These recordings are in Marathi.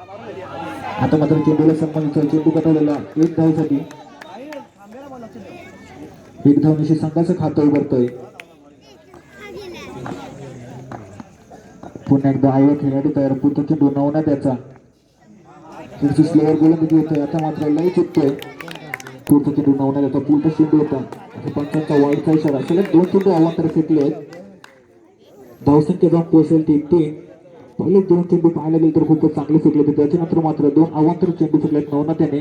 आता मात्र चेंडूला सन्मानित चेंडू कटवलेला एक धावसाठी एक धावण्याशी संघाचं खातं उघडतोय. पुन्हा एकदा आयोग खेळाडू तयार पुढचा चेंडू नवना त्याचा स्लोअर गोलंदाजी होतोय. आता मात्र लय चुकतोय. पुढचा चेंडू नवना त्याचा पुढचा चेंडू होता. पंचांचा वाईटचा इशारा. सलग 2 चेंडू अवांतर फेकले आहेत. धावसंख्या जाऊन पोहोचेल ती 3. पहिले 2 चेंडू पाहायला गेले तर खूपच चांगले फेकले होते. त्याच्यानंतर मात्र 2 अवांतर चेंडू फेकलेत नवना त्याने.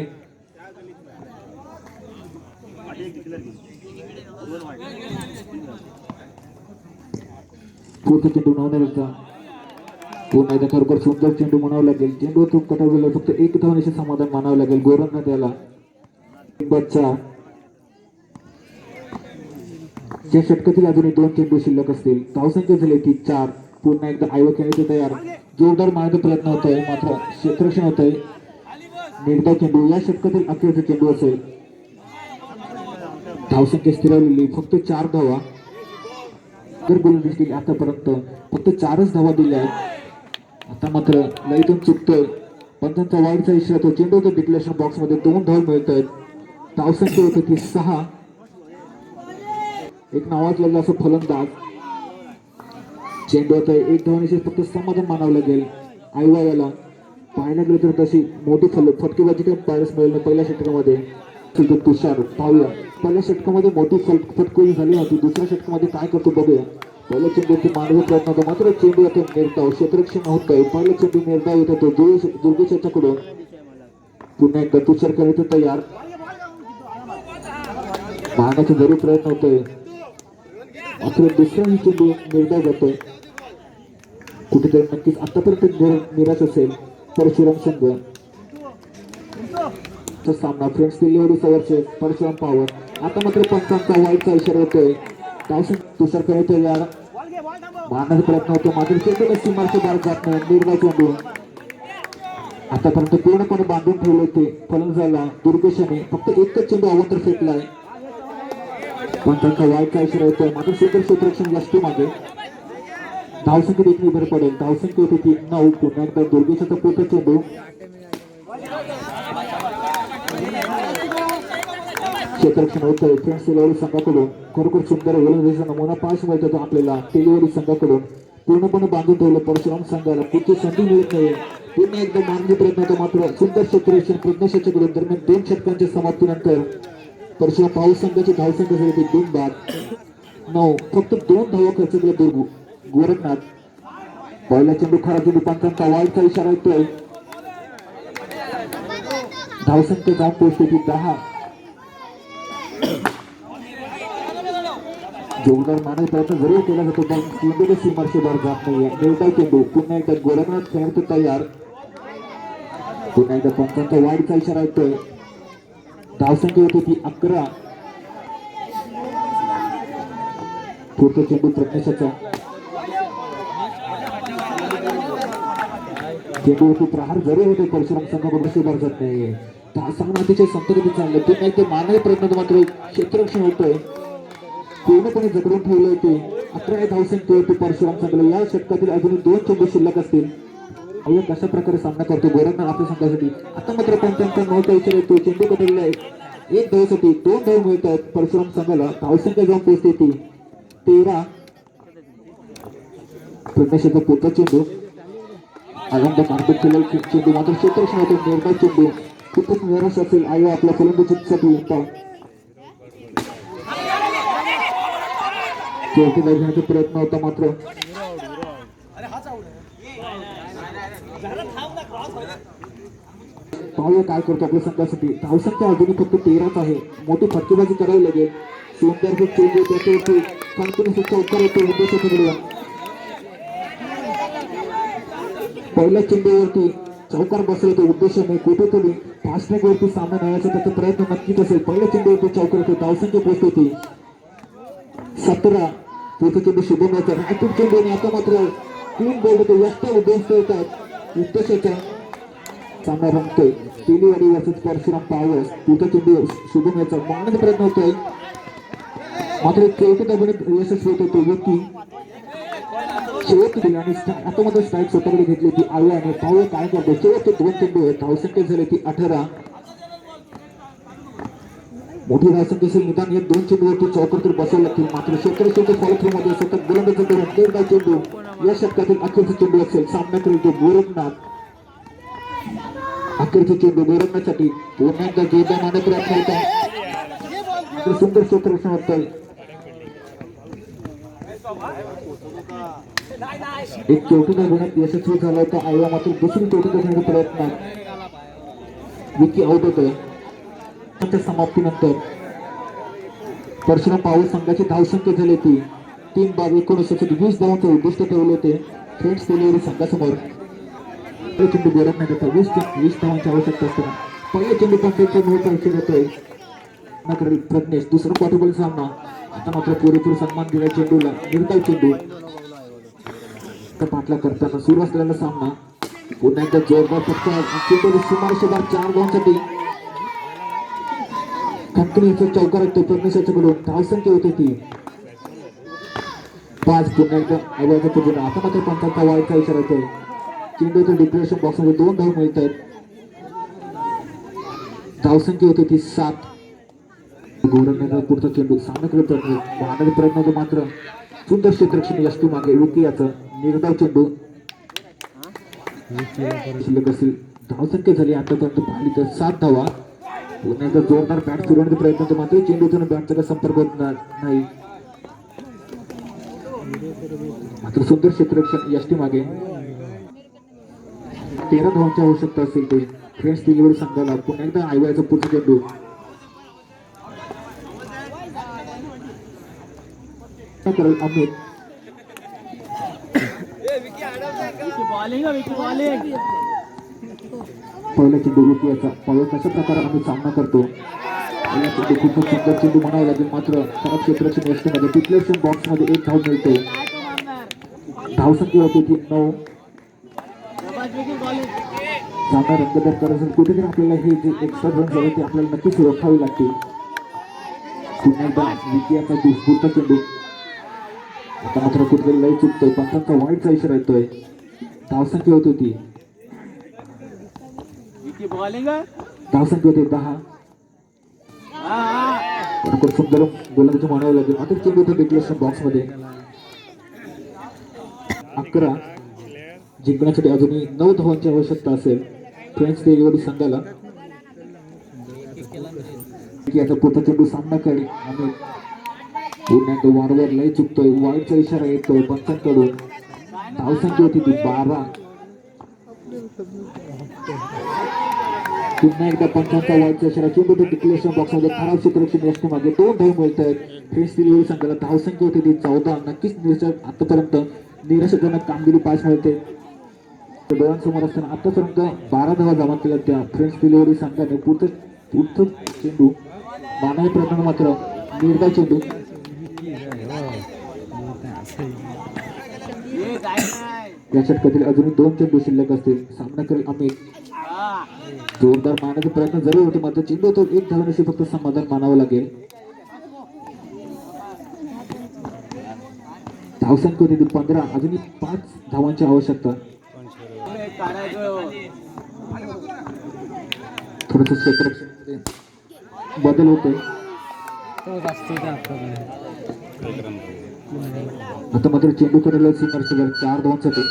पुढचा चेंडू नवना त्याचा पुन्हा एकदा खरोखर सुंदर चेंडू म्हणावं लागेल. चेंडू चूक कटावलेला फक्त एक धावण्याचे समाधान मानावं लागेल गोरंना त्याला. बच्चा या षटकातील अजूनही 2 चेंडू शिल्लक असतील. धावसंख्या झाली ती 4. पुन्हा एकदा आयोग खेळण्याचे तयार. जोरदार मारण्याचा प्रयत्न होतोय मात्र क्षेत्ररक्षण होतंय. निर्धाव चेंडू या षटकातील अखेरचा चेंडू असेल. धावसंख्या स्थिरावलेली फक्त 4 धावा बोलून दिसतील. आतापर्यंत फक्त 4च धावा दिल्या आहेत. आता मात्र लईतून चुकतोय. पंचांचा वाईटचा इशारा. तो चेंडू होता डिक्लेरेशन बॉक्स मध्ये 2 धाव मिळत आहेत. धावसंख्या होती ती 6. एक नावाजलेला असं फलंदाज चेंडू होता एक धावण्याचे फक्त समाधान मानावं लागेल आईवायाला. पाहायला गेलं तर तशी मोठी फटकेबाजी काही पाहायला मिळेल ना पहिल्या षटकामध्ये. तुषार पाहूया पहिल्या षटकामध्ये मोठी फटकोई झाली होती. दुसऱ्या षटकामध्ये काय करतो बघूया. पहिल्या चेंडूवरती मानवी प्रयत्न होता मात्र चेंडू आता निर्धाव क्षेत्ररक्षण होतोय. पहिला चेंडू निर्धाव येतो तो दुर्गेश याच्याकडून. पुन्हा एकदा तुषार करायचं तयार. मारण्याचा जरूर प्रयत्न होतोय मात्र दुसरा चेंडू निर्धाव जातोय. कुठेतरी नक्कीच आतापर्यंत निराश असेल परशुराम संघ. सामना फ्रेंड्स डिलिव्हरी सवरचे परशुराम पॉवर. आता मात्र पंचांचा वाईटचा इशारा होतोय. तुषार करायचं तयार. मारण्याचा प्रयत्न होतो मात्र चेंडूला सीमाच्या बाहेर जात नाही. निर्धाव चेंडू आतापर्यंत पूर्णपणे बांधून ठेवले ते फलंदाजाला दुर्गेशाने फक्त एकच चेंडू अवांतर फेकलाय. पंचांचा वाईटचा इशारा होतोय मात्र सुंदर क्षेत्ररक्षण जास्त मागे. धावसंख्या देखील भर पडेल. धावसंख्या होती ती 9. पुन्हा एकदा दुर्गेशाचा पुढचा चेंडू क्षेत्ररक्षण होतंय फ्रेंड्स डिलिव्हरी संघाकडून. खरोखर सुंदर गोलंदाजीचा नमुना पाहायला मिळतो आपल्याला डिलिव्हरी संघाकडून. पूर्णपणे बांधून ठेवलं परशुराम संघाला. पुढची संधी मिळत नाही. पुन्हा एकदा मारण्याचा प्रयत्न होता मात्र सुंदर क्षेत्ररक्षण प्रज्ञाशाच्याकडून. दरम्यान 2 षटकांच्या समाप्तीनंतर परशुराम पॉवर संघाची धावसंख्या झाली होती 2 बाद 9. फक्त 2 धावा खर्च केल्या गोरखनाथ. पहिला चेंडू खराब चेंडू पंचांचा वाईटचा इशारा येतोय. धावसंख्या जाऊन पोहोचते ती 10. जोरदार मारण्याचा प्रयत्न जरूर केला जातो पण चेंडूला सीमारशी बाहेर जात नाहीये. निर्धाव चेंडू पुन्हा एकदा गोरखनाथ खेळायचं तयार. पुन्हा एकदा पंचांचा वाईटचा इशारा येतोय. धावसंख्या होती ती 11. पुढचा चेंडू प्रज्ञेशाचा. चेंडू होती प्रहार जरूर होते परशुराम संघाबरोबर बाहेर जात नाहीये. सामना अतिशय संतगती चाललंय. पुन्हा एकदा मारण्याचा प्रयत्न मात्र क्षेत्ररक्षण होतोय. पूर्णपणे जगडून ठेवले होते. 11 धावसंख्या होती परशुराम संघाला. या षटकातील अजून 2 चेंडू शिल्लक असतील. अवघ्या कशा प्रकारे सामना करतो गोरखनाथ आपल्या संघासाठी. आता मात्र पंचांचा 9चा इशारा येतो. चेंडू कटलेला आहे. 1 धावसाठी 2 धाव मिळत आहेत परशुराम संघाला. धावसंख्या जाऊन पोहोचते ती 13. प्रज्ञेशाचा पुढचा चेंडू आनंद कार्पेट केलेला चेंडू मात्र क्षेत्ररक्षण होतो. निर्धाव चेंडू खूपच निराश असेल आई आपल्या फलंदाजीसाठी. शेवटी घेण्याचा प्रयत्न होता मात्र पाहूया काय करतो आपल्या संघासाठी. धावसंख्या अजूनही फक्त 13च आहे. मोठी फटकेबाजी करावी लागेल. सुंदर चेंडू त्याच्यावरती कंटिन्यू चौकार होतो उद्देशाकडून. पहिल्या चेंडूवरती चौकार बसवतो उद्देशाने. कुठेतरी फास्टॅगवरती सामना नेण्याचा त्याचा प्रयत्न नक्कीच असेल. पहिल्या चेंडूवरती चौकार होतो. धावसंख्या पोहोचते ती 17. पुढचा चेंडू शुभम होता. रायपूर चेंडूने आता मात्र 3 बोल्ड होते. व्यस्त उद्देश येतात उद्देशाचा सामना रंगतोय. टेलीवाडी वर्सेस परशुराम पॉवर. पुढचा चेंडू शुभम याचा मारण्याचा प्रयत्न होतोय मात्र चौथ्या दाबाने यशस्वी होतो तो व्यक्ती. शेवट दिली आणि आता मात्र स्ट्राईक स्वतःकडे घेतली ती आळू आणि पाहू काय करतो. शेवटचे 2 चेंडू आहेत. धावसंख्या झाली ती 18. मोठी धावसंख्या असेल निदान या 2 चेंडूवरती चौकार तर बसावं लागतील. मात्र शेवटी फॉलो थ्रू मध्ये सतत गोलंदाजी करून निर्धाव चेंडू या षटकातील अखेरचा चेंडू असेल. सामना करेल तो गोरखनाथ. अखेरचा चेंडू गोरखनाथसाठी पुन्हा एकदा जोरदार मारण्याचा प्रयत्न होता. सुंदर क्षेत्ररक्षण वाटतंय. एक चौटी घेण्यात यशस्वी झाला होता आयवा. मात्र दुसरी चौटी घेण्याचा प्रयत्न विकी आउट होतोय. समाप्तीनंतर परशुराम पॉवर संघाची धावसंख्या झाली ती 3/19 20 धावांचे उद्दिष्ट ठेवले होते फ्रेंड्स डिलिव्हरी संघासमोर. चेंडू गोरखनाथ येतात 20 धावांची आवश्यकता असताना पहिले चेंडू 45 धावांचा उशीर होतोय. प्रज्ञेश दुसरा क्वार्टर सामना. आता मात्र पुरेपूर सन्मान दिला चेंडूला. निर्धाव चेंडू पाठला करताना सुरू असलेला सामना पुन्हा एकदा जोरदार फटका. चेंडू सुमारे 4 धावांसाठी कंपनीचा चौकार येतो प्रज्ञेशाच्या कडून. धावसंख्या होती ती 5. पुन्हा एकदा आवाजाचा चेंडू. आता मात्र पंचांचा वाईटचा इशारा येतोय. चेंडूच्या डिप्रेशन बॉक्स मध्ये 2 धाव मिळत आहेत. धावसंख्या होती ती 7. गोरखनाथ पुढचा चेंडू सामनाकडे पाहण्याचा प्रयत्न होतो. मात्र सुंदर क्षेत्ररक्षण यष्टी मागे विकी याचं निर्धाव चेंडू शिल्लक असेल. धावसंख्या झाली आतापर्यंत पाहिली तर 7 धावा. पुन्हा एकदा जोरदार बॅट फिरवण्याचा प्रयत्न होतो. मात्र चेंडूचा बॅटचा काही संपर्क होत नाही. मात्र सुंदर क्षेत्ररक्षण यष्टी मागे 13 धावांची आवश्यकता असेल ते फ्रेंड्स डिलिव्हरी संघाला. पुन्हा एकदा आयवायचा पुढचा चेंडू अमित. पहिला चेंडू विकी याचा. पाहूया कशा प्रकारे आम्ही सामना करतो. खूपच सुंदर चेंडू म्हणावं लागेल. मात्र खराब क्षेत्ररक्षण यष्टीमध्ये डिप्लेशन बॉक्स मध्ये 1 धाव मिळतो. धावसंख्या होती ती 9. सामना रंगतदार करायचं कुठेतरी आपल्याला हे जे एक्स्ट्रा रन झाले ते आपल्याला नक्कीच रोखावे लागतील. पुन्हा एकदा विकी याचा पुढचा चेंडू. आता मात्र कुठेतरी लय चुकतोय. पंचांचा वाईटचा इशारा येतोय. धावसंख्या होती ती धावसंख्या होती 10. सुंदर गोलंदाजी म्हणावं लागेल. मात्र चेंडू होते डिक्लेरेशन बॉक्स मध्ये 11. जिंकण्यासाठी अजूनही 9 धावांची आवश्यकता असेल फ्रेंड्स डिलिव्हरी संघाला. याचा पुढचा चेंडू सामना करेल आणि पुन्हा तो वारंवार लय चुकतोय. वाईटचा इशारा येतोय पंचांकडून. धावसंख्या होती ती 12. पुन्हा एकदा पंचांचा वाईटचा इशारा. चेंडू डिक्लेरेशन बॉक्स मध्ये खराब क्षेत्ररक्षण यष्टी मागे 2 धाव मिळत आहेत फ्रेंड्स डिलिव्हरी संघाला. धावसंख्या होती ती 14. नक्कीच आतापर्यंत निराशाजनक कामगिरी पास मिळते. डोळ्यांसमोर असताना आतापर्यंत 12 धावा जमा केल्या त्या फ्रेंड्स डिलिव्हरी संघाने. पुढचं चेंडू मानवी प्रयत्न मात्र निर्धाव चेंडू. या षटकातील अजूनही 2 चेंडू शिल्लक असतील. सामना करेल अमित. जोरदार मारण्याचा प्रयत्न जरूर होते. मात्र चेंडू तो 1 धावण्याशी फक्त समाधान मानावं लागेल. धावसंख्या होती 15. अजूनही 5 धावांची आवश्यकता. थोडस क्षेत्ररक्षण बदल होतोय. आता मात्र चेंडू करेल सीमारेषेवर 4 धावांसाठी.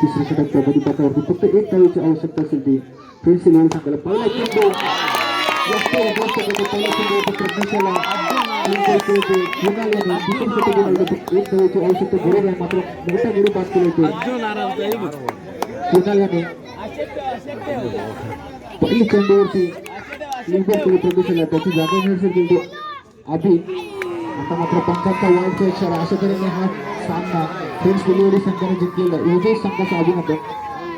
तिसऱ्या षटक प्रगती पथावरती फक्त 1 धावेची आवश्यकता असेल ती फ्रेंड्स डिलिव्हरी संघाला. पहिला चेंडू प्रज्ञेशाला 1 धावेची आवश्यकता गरज आहे. मात्र मोठा गुरु पास केला होते कुणाल याने. पहिली चेंडूवरती प्रज्ञेशाला त्याची जागा मिळेल अभि. आता मात्र पंचांचा वाईटचा इशारा. अशा तऱ्हेने हा सामना फ्रेंड्स डिलिव्हरी संघाने जिंकलेला. विजय संघाचा अभिनंदन.